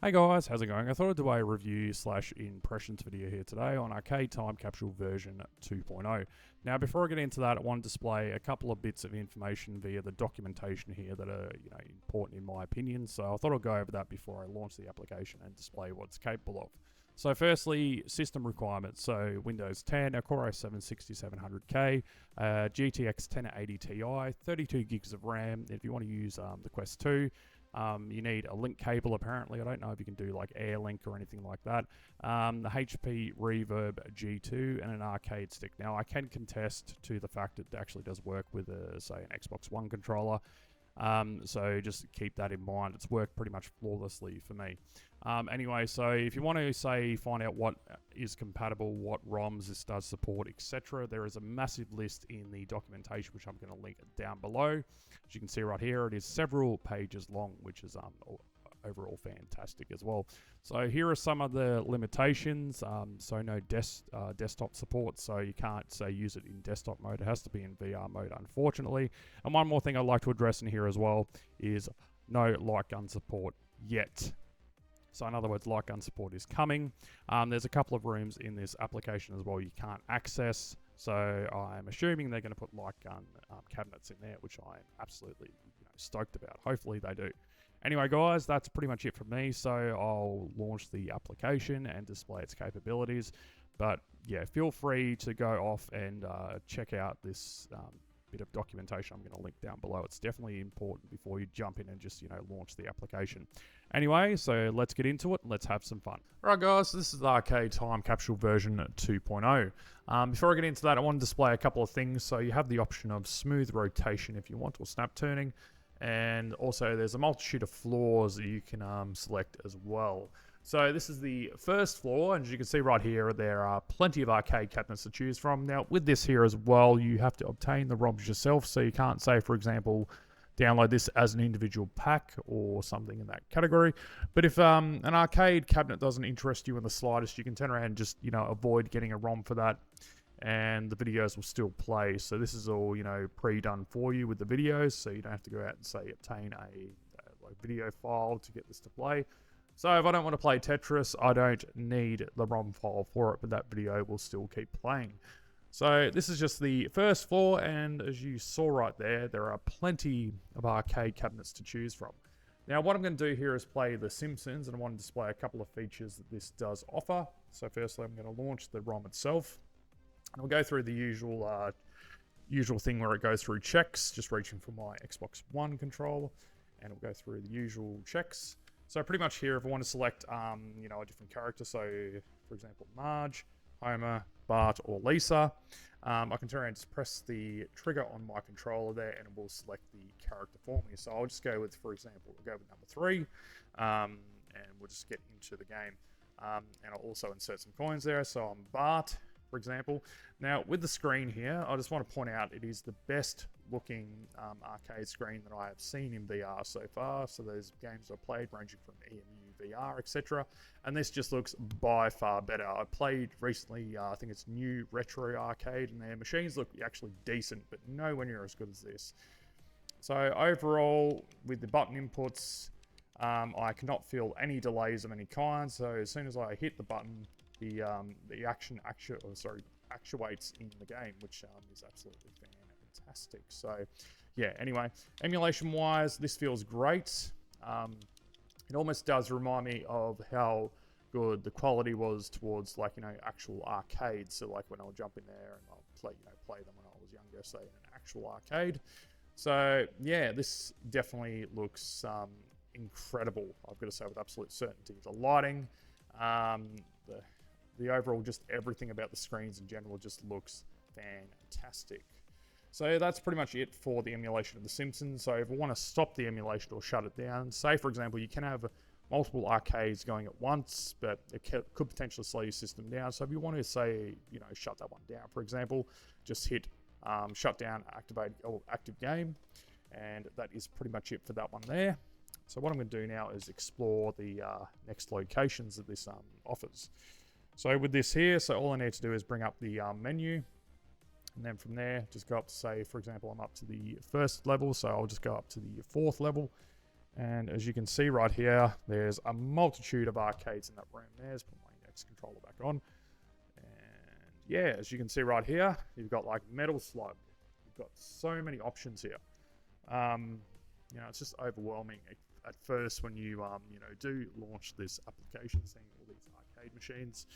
Hey guys, how's it going? I thought I'd do a review slash impressions video here today on Arcade Time Capsule version 2.0. Now, before I get into that, I want to display a couple of bits of information via the documentation here that are, important in my opinion. So I thought I'd go over that before I launch the application and display what it's capable of. So firstly, system requirements. So Windows 10, a Core i7 6700K, GTX 1080 Ti, 32 gigs of RAM. If you want to use the Quest 2, you need a link cable apparently. I don't know if you can do like Air Link or anything like that. The HP Reverb G2 and an arcade stick. Now I can contest to the fact it actually does work with say an Xbox One controller. So just keep that in mind. It's worked pretty much flawlessly for me. Anyway, so if you want to find out what is compatible, what ROMs this does support, etc., there is a massive list in the documentation which I'm going to link down below. As you can see right here, it is several pages long, which is overall fantastic as well. So here are some of the limitations. So no desktop support, so you can't use it in desktop mode. It has to be in VR mode, unfortunately. And one more thing I'd like to address in here as well is no light gun support yet. So in other words, light gun support is coming. There's a couple of rooms in this application as well you can't access. So I'm assuming they're going to put light gun cabinets in there, which I'm absolutely stoked about. Hopefully they do. Anyway, guys, that's pretty much it from me. So I'll launch the application and display its capabilities. But yeah, feel free to go off and check out this bit of documentation I'm going to link down below. It's definitely important before you jump in and just launch the application. Anyway, so let's get into it and let's have some fun. Alright guys, so this is the Arcade Time Capsule version 2.0. Before I get into that, I want to display a couple of things. So you have the option of smooth rotation if you want, or snap turning, and also there's a multitude of floors that you can select as well. So this is the first floor, and as you can see right here, there are plenty of arcade cabinets to choose from. Now, with this here as well, you have to obtain the ROMs yourself, so you can't say, for example, download this as an individual pack or something in that category. But if an arcade cabinet doesn't interest you in the slightest, you can turn around and just, avoid getting a ROM for that, and the videos will still play. So this is all, pre-done for you with the videos, so you don't have to go out and, say, obtain a video file to get this to play. So if I don't want to play Tetris, I don't need the ROM file for it, but that video will still keep playing. So this is just the first floor, and as you saw right there, there are plenty of arcade cabinets to choose from. Now what I'm going to do here is play The Simpsons, and I want to display a couple of features that this does offer. So firstly, I'm going to launch the ROM itself, and I'll go through the usual thing where it goes through checks, just reaching for my Xbox One controller, and it'll go through the usual checks. So pretty much here, if I want to select, a different character, so for example, Marge, Homer, Bart, or Lisa, I can turn around and just press the trigger on my controller there, and it will select the character for me. So I'll just go with, for example, we'll go with number 3, and we'll just get into the game. And I'll also insert some coins there. So I'm Bart, for example. Now, with the screen here, I just want to point out it is the best looking arcade screen that I have seen in VR so far. So there's games I've played ranging from EMU, VR, etc. And this just looks by far better. I played recently, I think it's New Retro Arcade, and their machines look actually decent, but nowhere near as good as this. So overall, with the button inputs, I cannot feel any delays of any kind. So as soon as I hit the button, the action actuates in the game, which is absolutely fantastic. So yeah, anyway, emulation wise, this feels great. It almost does remind me of how good the quality was towards actual arcades. So like when I'll jump in there and I'll play them when I was younger, say in an actual arcade. So yeah, this definitely looks incredible, I've got to say, with absolute certainty. The lighting, the overall, just everything about the screens in general just looks fantastic. So that's pretty much it for the emulation of The Simpsons. So if I want to stop the emulation or shut it down, say for example, you can have multiple arcades going at once, but it could potentially slow your system down. So if you want to say, shut that one down, for example, just hit shut down, activate, or active game. And that is pretty much it for that one there. So what I'm going to do now is explore the next locations that this offers. So with this here, so all I need to do is bring up the menu, and then from there, just go up to, say, for example, I'm up to the first level, so I'll just go up to the 4th level, And as you can see right here, there's a multitude of arcades in that room. There's put my Index controller back on. And yeah, as you can see right here, you've got like Metal Slug. You've got so many options here. It's just overwhelming at first when you do launch this application, seeing all these arcade machines.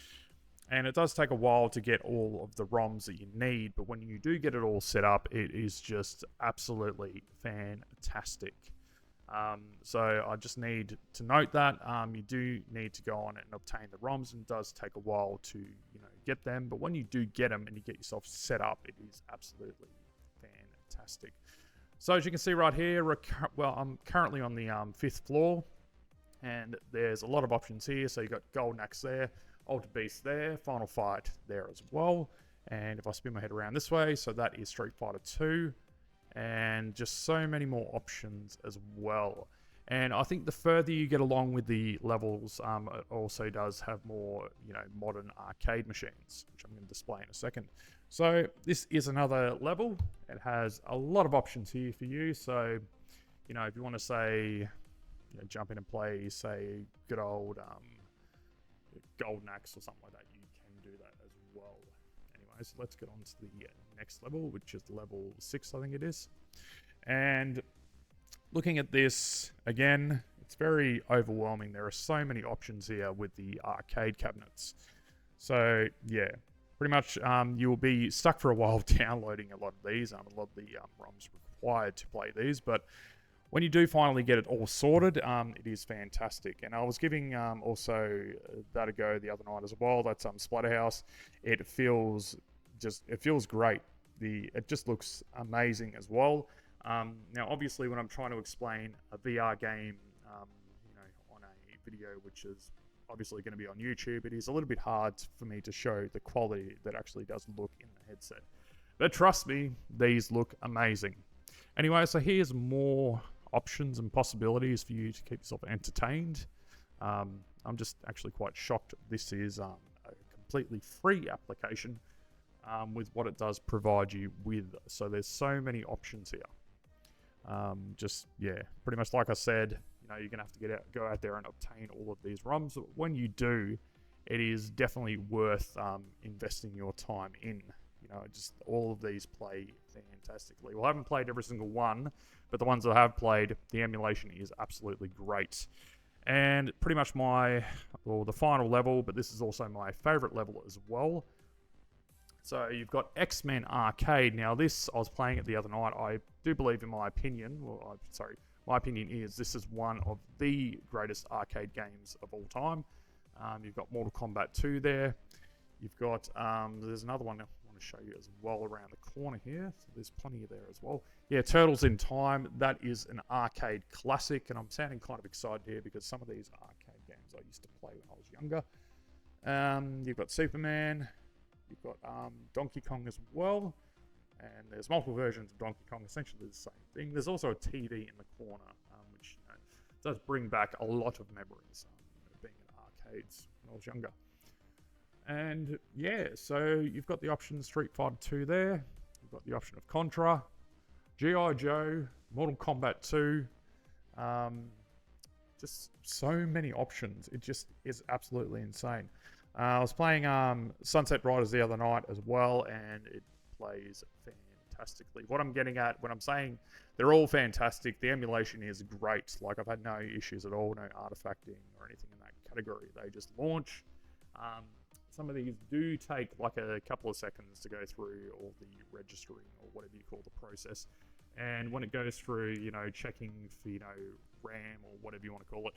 And it does take a while to get all of the ROMs that you need, but when you do get it all set up, it is just absolutely fantastic. So I just need to note that you do need to go on and obtain the ROMs, and it does take a while to get them. But when you do get them and you get yourself set up, it is absolutely fantastic. So as you can see right here, I'm currently on the 5th floor, and there's a lot of options here. So you got Golden Axe there, Alter Beast there, Final Fight there as well. And if I spin my head around this way, so that is Street Fighter 2. And just so many more options as well. And I think the further you get along with the levels, it also does have more, modern arcade machines, which I'm going to display in a second. So this is another level. It has a lot of options here for you. So, if you want to say, jump in and play, say, good old Golden Axe or something like that, you can do that as well. Anyways, let's get on to the next level, which is level 6, I think it is. And looking at this again, it's very overwhelming. There are so many options here with the arcade cabinets. So yeah, pretty much you will be stuck for a while downloading a lot of these. A lot of the ROMs required to play these, but when you do finally get it all sorted, it is fantastic. And I was giving also that a go the other night as well. That's Splatterhouse. It feels great. It just looks amazing as well. Now, obviously, when I'm trying to explain a VR game, on a video which is obviously going to be on YouTube, it is a little bit hard for me to show the quality that actually does look in the headset. But trust me, these look amazing. Anyway, so here's more options and possibilities for you to keep yourself entertained. I'm just actually quite shocked this is a completely free application with what it does provide you with. So there's so many options here. Pretty much like I said, you're gonna have to go out there and obtain all of these ROMs. But when you do, it is definitely worth investing your time in. Just all of these play fantastically. Well, I haven't played every single one, but the ones that I have played, the emulation is absolutely great. And pretty much the final level, but this is also my favorite level as well. So you've got X-Men Arcade. Now this, I was playing it the other night. I do believe, in my opinion, my opinion is this is one of the greatest arcade games of all time. You've got Mortal Kombat 2 there. You've got, there's another one I want to show you as well around the corner here. So there's plenty there as well. Yeah, Turtles in Time. That is an arcade classic, and I'm sounding kind of excited here because some of these arcade games I used to play when I was younger. You've got Superman. You've got Donkey Kong as well. And there's multiple versions of Donkey Kong, essentially the same thing. There's also a TV in the corner, which does bring back a lot of memories, being in arcades when I was younger. And yeah, so you've got the option Street Fighter 2 there. You've got the option of Contra, G.I. Joe, Mortal Kombat 2. Just so many options. It just is absolutely insane. I was playing Sunset Riders the other night as well, and it plays fantastically. What I'm getting at when I'm saying they're all fantastic, the emulation is great. Like, I've had no issues at all, no artifacting or anything in that category. They just launch. Some of these do take like a couple of seconds to go through all the registering or whatever you call the process. And when it goes through, checking for, RAM or whatever you want to call it,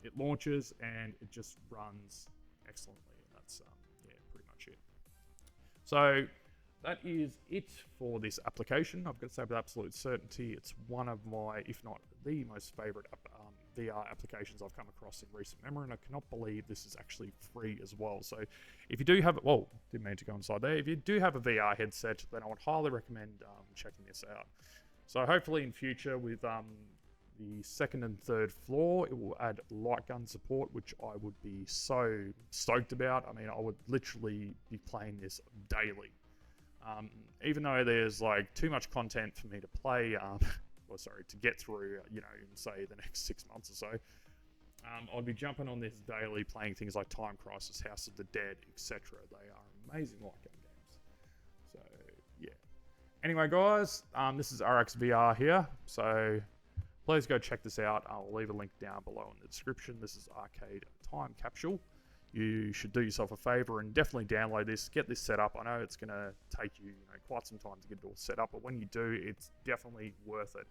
it launches and it just runs excellently. And that's, pretty much it. So that is it for this application. I've got to say with absolute certainty, it's one of my, if not the most favorite VR applications I've come across in recent memory, and I cannot believe this is actually free as well. So if you do have, didn't mean to go inside there. If you do have a VR headset, then I would highly recommend checking this out. So hopefully in future with the second and third floor, it will add light gun support, which I would be so stoked about. I mean, I would literally be playing this daily. Even though there's like too much content for me to play, to get through, in say the next 6 months or so. I'd be jumping on this daily, playing things like Time Crisis, House of the Dead, etc. They are amazing like game games. So yeah. Anyway, guys, this is RXVR here. So please go check this out. I'll leave a link down below in the description. This is Arcade Time Capsule. You should do yourself a favor and definitely download this, get this set up. I know it's going to take you, quite some time to get it all set up, but when you do, it's definitely worth it.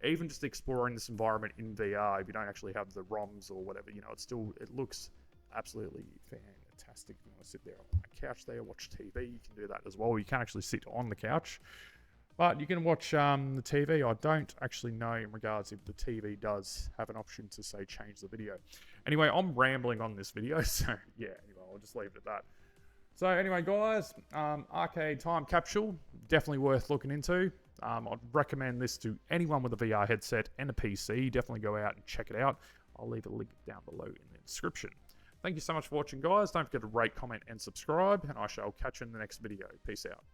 Even just exploring this environment in VR, if you don't actually have the ROMs or whatever, it looks absolutely fantastic. If you want to sit there on a couch there, watch TV, you can do that as well. You can't actually sit on the couch, but you can watch the TV. I don't actually know in regards if the TV does have an option to say change the video. Anyway, I'm rambling on this video, so yeah, anyway, I'll just leave it at that. So anyway, guys, Arcade Time Capsule, definitely worth looking into. I'd recommend this to anyone with a VR headset and a PC. Definitely go out and check it out. I'll leave a link down below in the description. Thank you so much for watching, guys. Don't forget to rate, comment, and subscribe, and I shall catch you in the next video. Peace out.